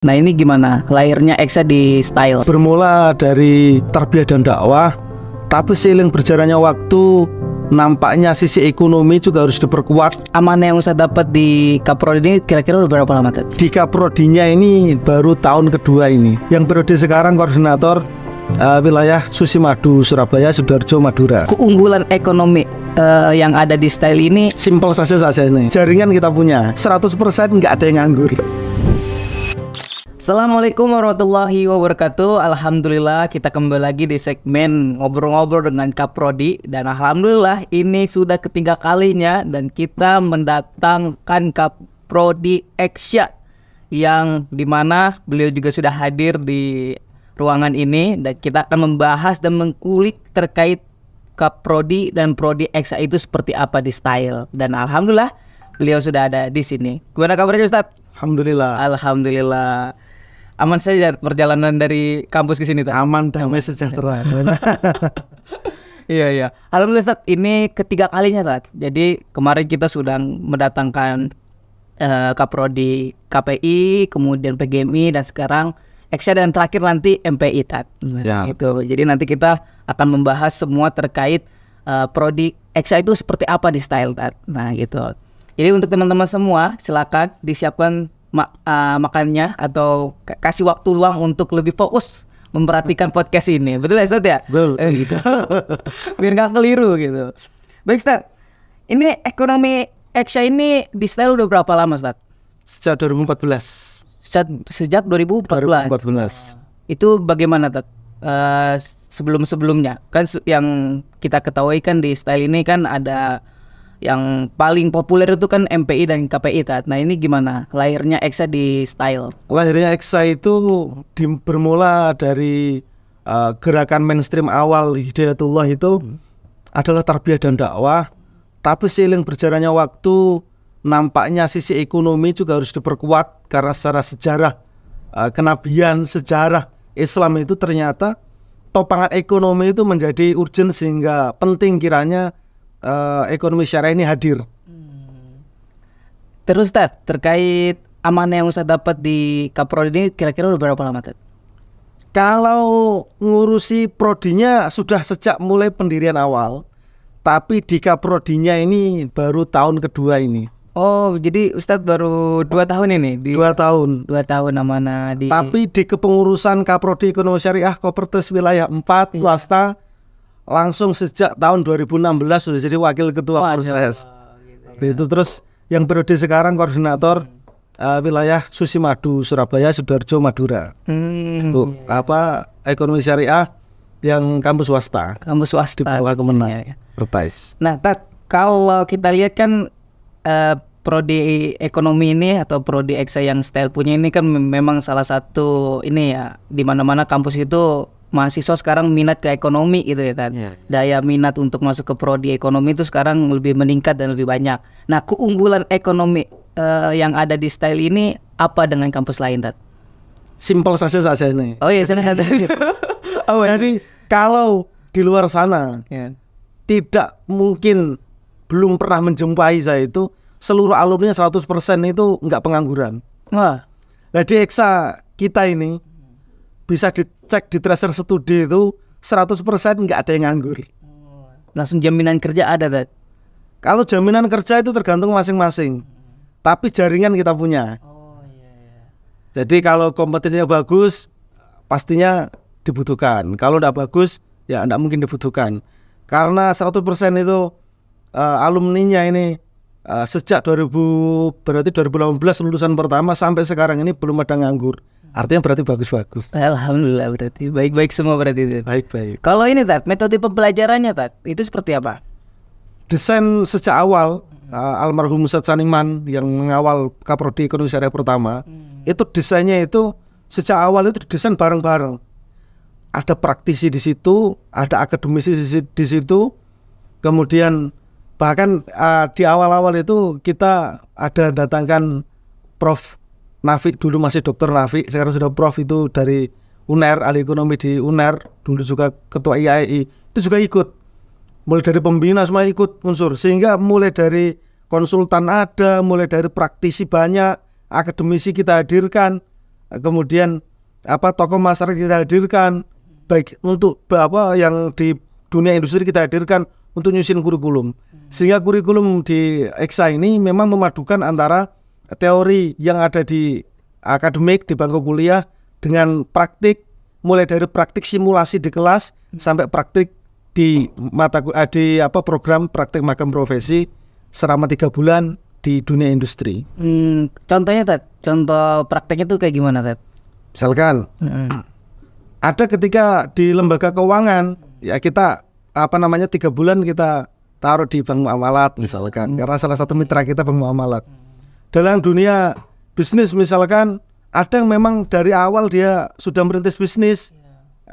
Nah ini gimana lahirnya Eksa di Style? Bermula dari tarbiyah dan dakwah, tapi seiring berjalannya waktu, nampaknya sisi ekonomi juga harus diperkuat. Amanah yang Ustaz dapat di Kaprodi ini kira-kira udah berapa lama Tat? Di Kaprodinya ini baru tahun kedua ini. Yang periode sekarang koordinator wilayah Susimadu, Surabaya, Sidoarjo, Madura. Keunggulan ekonomi yang ada di Style ini Simpel saja ini. Jaringan kita punya 100% nggak ada yang nganggur. Assalamualaikum warahmatullahi wabarakatuh. Alhamdulillah kita kembali lagi di segmen ngobrol-ngobrol dengan Kaprodi. Dan alhamdulillah ini sudah ketiga kalinya dan kita mendatangkan Kaprodi Eksa, yang dimana beliau juga sudah hadir di ruangan ini. Dan kita akan membahas dan mengkulik terkait Kaprodi dan Prodi Eksa itu seperti apa di Style. Dan alhamdulillah beliau sudah ada di sini. Gimana kabarnya Ustaz? Alhamdulillah. Alhamdulillah. Aman saja perjalanan dari kampus ke sini, Tat? Aman, damai, sejahtera. Iya. Alhamdulillah, Tat. Ini ketiga kalinya, Tat. Jadi kemarin kita sudah mendatangkan Kaprodi KPI, kemudian PGMI, dan sekarang Eksa, dan terakhir nanti MPI, Tat. Ya. Gitu. Jadi nanti kita akan membahas semua terkait Prodi Eksa itu seperti apa di Style, Tat. Nah, gitu. Jadi untuk teman-teman semua, silakan disiapkan makannya atau kasih waktu luang untuk lebih fokus memperhatikan podcast ini. Betul ya Ustaz ya? Betul. Gitu. Biar gak keliru gitu. Baik Ustaz, ini ekonomi Eksa ini di Style udah berapa lama Ustaz? Sejak 2014. Sejak 2014. Itu bagaimana Tat? Sebelum-sebelumnya kan yang kita ketahui kan di Style ini kan ada yang paling populer itu kan MPI dan KPI, Tat. Nah ini gimana lahirnya Eksa di Style? Lahirnya Eksa itu bermula dari gerakan mainstream awal Hidayatullah itu adalah tarbiyah dan dakwah. Tapi seiring berjalannya waktu, nampaknya sisi ekonomi juga harus diperkuat. Karena secara sejarah kenabian, sejarah Islam itu ternyata topangan ekonomi itu menjadi urgent, sehingga penting kiranya ekonomi syariah ini hadir. Terus Tat, terkait amanah yang Ustaz dapat di Kaprodi ini kira-kira udah berapa lama Tat? Kalau ngurusi prodinya sudah sejak mulai pendirian awal, tapi di Kaprodinya ini baru tahun kedua ini. Oh, jadi Ustadz baru 2 tahun ini? 2 tahun. 2 tahun amanah di... Tapi di kepengurusan Kaprodi Ekonomi Syariah Kopertis Wilayah 4 swasta, langsung sejak tahun 2016 sudah jadi wakil ketua proses. Itu terus yang periode sekarang koordinator wilayah Susimadu, Surabaya, Sidoarjo, Madura. Untuk ekonomi syariah yang kampus swasta. Kampus swasta. Di bawah Kemenang. Pertais. Nah, Tat, kalau kita lihat kan prodi ekonomi ini atau prodi Eksa yang Style punya ini kan memang salah satu ini ya, di mana-mana kampus itu mahasiswa sekarang minat ke ekonomi gitu ya Tat. Daya minat untuk masuk ke prodi ekonomi itu sekarang lebih meningkat dan lebih banyak. Nah, keunggulan ekonomi yang ada di Style ini apa dengan kampus lain Tat? Simpel saja ini. Oh iya, saya kata. Jadi kalau di luar sana tidak mungkin, belum pernah menjumpai saya itu seluruh alumni 100% itu nggak pengangguran. Wah. Nah di Eksa kita ini bisa dicek di tracer studi itu 100% nggak ada yang nganggur. Langsung jaminan kerja ada, Tat? Kalau jaminan kerja itu tergantung masing-masing. Tapi jaringan kita punya. Jadi kalau kompetensinya bagus, pastinya dibutuhkan. Kalau tidak bagus, ya tidak mungkin dibutuhkan. Karena 100% itu alumninya ini sejak 2018 lulusan pertama sampai sekarang ini belum ada nganggur. Artinya berarti bagus-bagus. Alhamdulillah, berarti baik-baik semua berarti. Baik-baik. Kalau ini Tat, metode pembelajarannya Tat, itu seperti apa? Desain sejak awal almarhum Ustadz Saniman yang mengawal Kaprodi Ekonomi Syariah pertama, itu desainnya itu sejak awal itu didesain bareng-bareng. Ada praktisi di situ, ada akademisi di situ. Kemudian bahkan di awal-awal itu kita ada datangkan Prof Nafik, dulu masih Dr. Nafik, sekarang sudah Prof itu dari UNER, ahli ekonomi di UNER, dulu juga ketua IAI, itu juga ikut. Mulai dari pembina semua ikut unsur, sehingga mulai dari konsultan ada, mulai dari praktisi banyak, akademisi kita hadirkan, kemudian tokoh masyarakat kita hadirkan, baik untuk yang di dunia industri kita hadirkan untuk nyusun kurikulum. Sehingga kurikulum di EXA ini memang memadukan antara teori yang ada di akademik di bangku kuliah dengan praktik, mulai dari praktik simulasi di kelas sampai praktik di program praktik magang profesi selama 3 bulan di dunia industri. Contohnya Ted, contoh prakteknya tuh kayak gimana Ted? Misalkan ada ketika di lembaga keuangan ya kita 3 bulan kita taruh di bank muamalat misalkan, karena salah satu mitra kita bank muamalat. Dalam dunia bisnis misalkan ada yang memang dari awal dia sudah merintis bisnis,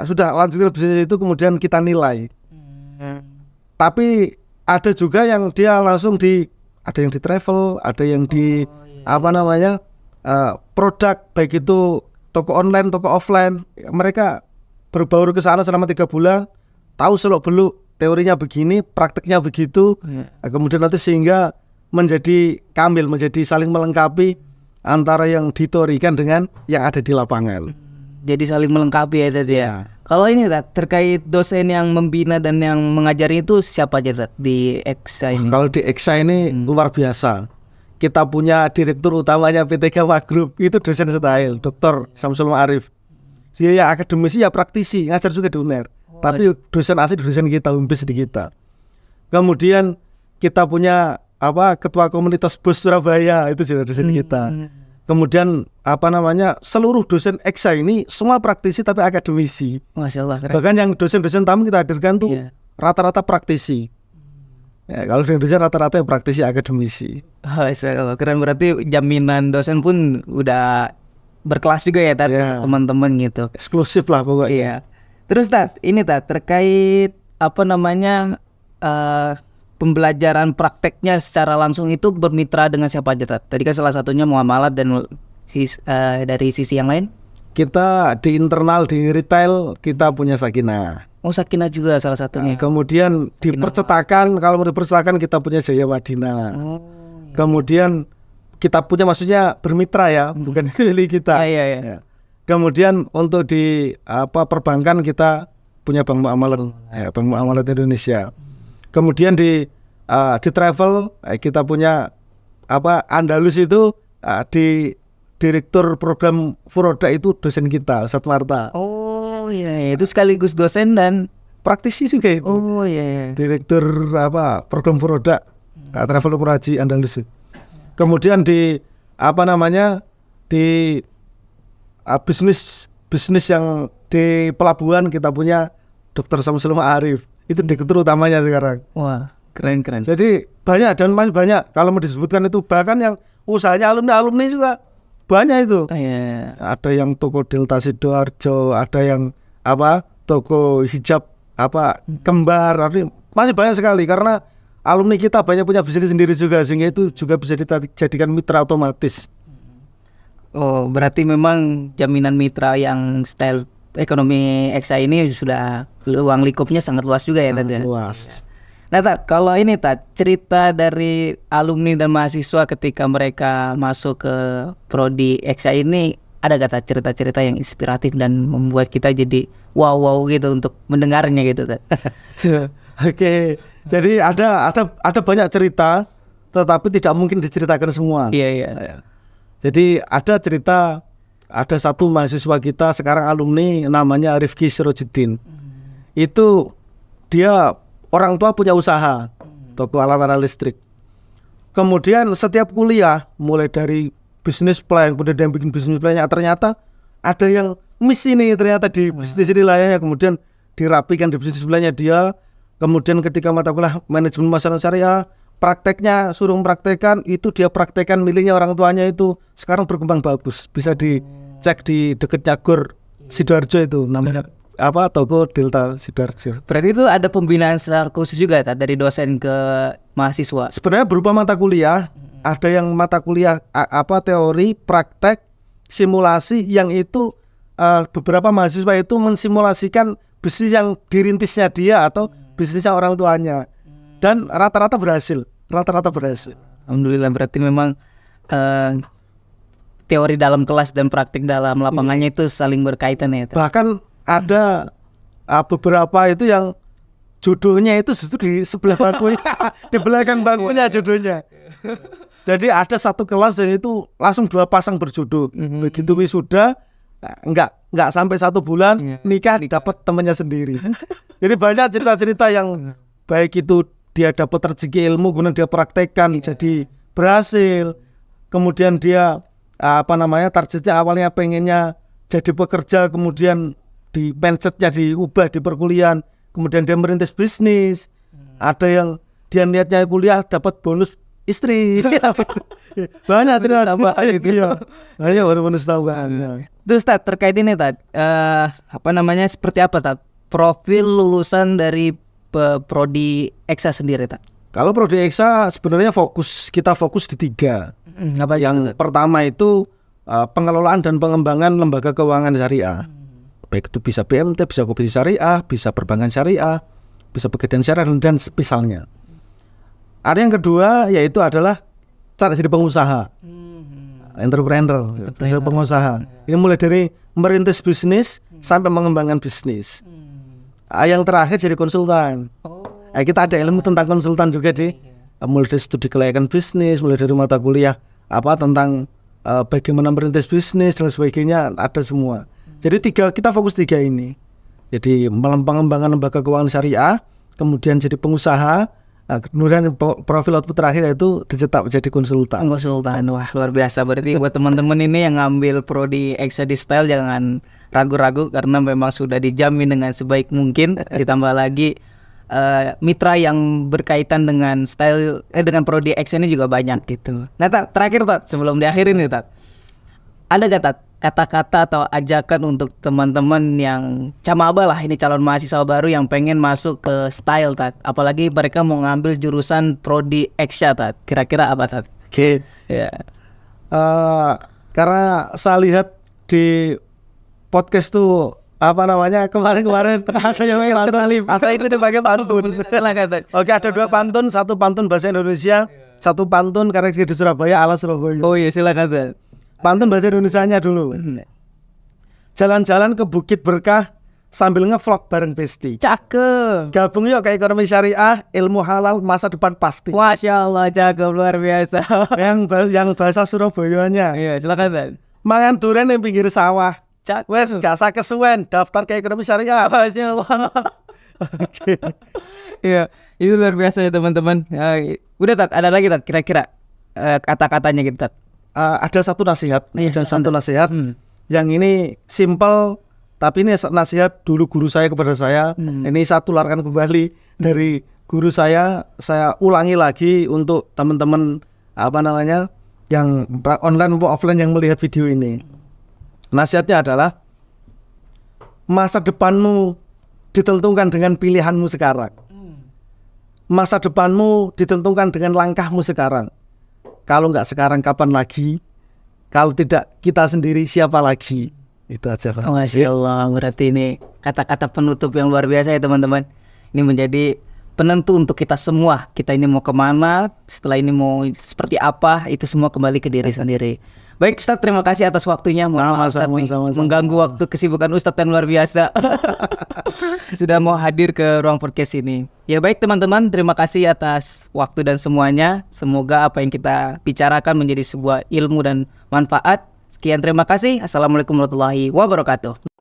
sudah lanjut bisnis itu kemudian kita nilai. Tapi ada juga yang dia langsung ada yang di travel, ada yang di produk, baik itu toko online, toko offline. Mereka berbaur ke sana selama 3 bulan, tahu seluk-beluk teorinya begini, prakteknya begitu. Kemudian nanti sehingga menjadi kambil, menjadi saling melengkapi antara yang diteorikan dengan yang ada di lapangan. Jadi saling melengkapi ya Ted ya. Kalau ini Ted, terkait dosen yang membina dan yang mengajari itu siapa aja Ted di EXA ini? Kalau di EXA ini luar biasa. Kita punya direktur utamanya PT Gama Group, itu dosen style, Dr. Samsul Ma'arif. Dia ya akademisi ya praktisi, ngajar juga di UNER. Tapi dosen asli dosen kita, umpis di kita. Kemudian kita punya ketua komunitas bus Surabaya, itu juga dosen kita. Kemudian seluruh dosen EXA ini semua praktisi tapi akademisi. Masya Allah, keren. Bahkan yang dosen-dosen tamu kita hadirkan tuh rata-rata praktisi. Ya, kalau dosen rata-rata yang praktisi akademisi. Keren, berarti jaminan dosen pun udah berkelas juga ya Tat, teman-teman gitu. Eksklusif lah pokoknya. Iya. Terus Tat, ini Tat terkait pembelajaran prakteknya secara langsung itu bermitra dengan siapa aja Tat? Tadi kan salah satunya muamalat dan dari sisi yang lain? Kita di internal di retail kita punya Sakinah. Oh, Sakinah juga salah satunya. Kemudian di percetakan, kalau mau di percetakan kita punya Jaya Madinah. Kemudian kita punya maksudnya bermitra ya, bukan milik kita. Iya. Kemudian untuk di perbankan kita punya Bank Muamalat, Bank Muamalat Indonesia. Kemudian di travel kita punya Andalus itu di direktur program Furoda itu dosen kita, Ustadz Marta. Oh iya, itu sekaligus dosen dan praktisi juga itu. Oh iya. Direktur program Furoda, Travel Haji Andalus. Kemudian di di bisnis yang di pelabuhan kita punya Dr. Samsul Ma'arif. Itu direktur utamanya sekarang. Wah, keren. Jadi banyak dan masih banyak. Kalau mau disebutkan itu bahkan yang usahanya alumni juga banyak itu. Ada yang toko Delta Sidoarjo, ada yang toko hijab kembar. Masih banyak sekali karena alumni kita banyak punya bisnis sendiri juga, sehingga itu juga bisa dijadikan mitra otomatis. Oh, berarti memang jaminan mitra yang style ekonomi EXA ini sudah ruang lingkupnya sangat luas juga ya Tat. Luas. Nah Tat, kalau ini Tat, cerita dari alumni dan mahasiswa ketika mereka masuk ke prodi EXA ini, ada gak Tat cerita-cerita yang inspiratif dan membuat kita jadi wow gitu untuk mendengarnya gitu Tat? Oke. Jadi ada banyak cerita, tetapi tidak mungkin diceritakan semua. Iya. Jadi ada cerita, ada satu mahasiswa kita sekarang alumni namanya Rifki Sirojudin. Itu dia orang tua punya usaha toko alat-alat listrik. Kemudian setiap kuliah mulai dari bisnis plan, kemudian dia bikin bisnis plannya, ternyata ada yang miss ini ternyata di bisnis ini layaknya, kemudian dirapikan di bisnis plannya dia. Kemudian ketika mata kuliah manajemen masalah syariah, prakteknya suruh praktekan, itu dia praktekan miliknya orang tuanya itu sekarang berkembang bagus. Bisa dicek di dekatnya Gor Sidoarjo itu namanya toko Delta Sidoarjo. Berarti itu ada pembinaan secara khusus juga dari dosen ke mahasiswa. Sebenarnya berupa mata kuliah, ada yang mata kuliah teori, praktek, simulasi yang itu beberapa mahasiswa itu mensimulasikan bisnis yang dirintisnya dia atau bisnisnya orang tuanya, dan rata-rata berhasil. Alhamdulillah, berarti memang teori dalam kelas dan praktik dalam lapangannya itu saling berkaitan ya. Tat? Bahkan ada beberapa itu yang jodohnya itu justru di sebelah bangkunya, di belakang bangkunya jodohnya. Jadi ada satu kelas yang itu langsung 2 pasang berjodoh. Begitu wisuda, nggak sampai 1 bulan nikah dapat temannya sendiri. Jadi banyak cerita-cerita yang baik itu dia dapat rezeki ilmu, kemudian dia praktekkan jadi berhasil. Kemudian dia targetnya awalnya pengennya jadi pekerja, kemudian di mindsetnya diubah di perkuliahan, kemudian dia merintis bisnis. Ada yang dia niatnya kuliah dapat bonus istri. Banyak cerita itu ya. Banyak bonus tambahan. Terus Tat, terkait ini Tat, seperti apa Tat profil lulusan dari prodi Eksa sendiri Tat? Kalau prodi Eksa sebenarnya kita fokus di 3. Yang pertama itu pengelolaan dan pengembangan lembaga keuangan syariah. Baik itu bisa BMT, bisa koperasi syariah, bisa perbankan syariah, bisa pegadaian syariah dan misalnya. Ada yang kedua yaitu adalah cara jadi pengusaha, entrepreneur, pengusaha. Ini mulai dari merintis bisnis sampai mengembangkan bisnis. Yang terakhir jadi konsultan. Kita ada ilmu tentang konsultan juga mulai dari studi kelayakan bisnis, mulai dari mata kuliah tentang bagaimana merintis bisnis dan sebagainya, ada semua. Jadi kita fokus 3 ini. Jadi mengembangkan lembaga keuangan syariah, kemudian jadi pengusaha, kemudian profil output terakhir yaitu dicetak menjadi konsultan. Wah luar biasa. Berarti buat teman-teman ini yang ngambil prodi Eksa di Style jangan ragu-ragu karena memang sudah dijamin dengan sebaik mungkin. Ditambah lagi mitra yang berkaitan dengan style dengan prodi Eksa ini juga banyak gitu. Nah Tat, terakhir Tat, sebelum diakhirin nih Tat, ada gak Tat kata-kata atau ajakan untuk teman-teman yang camaba lah, ini calon mahasiswa baru yang pengen masuk ke style Tat, apalagi mereka mau ngambil jurusan prodi Eksa Tat, kira-kira apa Tat? Oke. Ya. Karena saya lihat di podcast tuh kemarin ada yang pantun, asal itu dipakai pantun. Oke, ada 2 pantun, 1 pantun bahasa Indonesia, 1 pantun karena di Surabaya ala Surabaya. Oh iya silakan Tat. Pantun bahasa Indonesianya dulu. Jalan-jalan ke Bukit Berkah sambil ngevlog bareng Besti. Cakep. Gabung yuk ke ekonomi syariah, ilmu halal, masa depan pasti. Masya Allah, cakep luar biasa. yang bahasa Surabayanya. Iya silakan Tat. Mangan duren yang pinggir sawah. Cakep. Wes gak usah kesuwen daftar ke ekonomi syariah. Masya Allah. Iya, itu luar biasa ya teman-teman. Udah Tat, ada lagi Tat kira-kira kata-katanya gitu Tat. Ada satu nasihat, nasihat. Yang ini simple, tapi ini nasihat dulu guru saya kepada saya. Ini saya tularkan kembali dari guru saya ulangi lagi untuk teman-teman yang online maupun offline yang melihat video ini. Nasihatnya adalah masa depanmu ditentukan dengan pilihanmu sekarang. Masa depanmu ditentukan dengan langkahmu sekarang. Kalau nggak sekarang kapan lagi? Kalau tidak kita sendiri siapa lagi? Itu aja Pak. Masya Allah, berarti ini kata-kata penutup yang luar biasa ya teman-teman. Ini menjadi penentu untuk kita semua. Kita ini mau kemana, setelah ini mau seperti apa, itu semua kembali ke diri sendiri. Baik Ustadz, terima kasih atas waktunya. Sama-sama. Mengganggu waktu kesibukan Ustadz yang luar biasa. Sudah mau hadir ke ruang podcast ini. Ya baik teman-teman, terima kasih atas waktu dan semuanya. Semoga apa yang kita bicarakan menjadi sebuah ilmu dan manfaat. Sekian terima kasih. Assalamualaikum warahmatullahi wabarakatuh.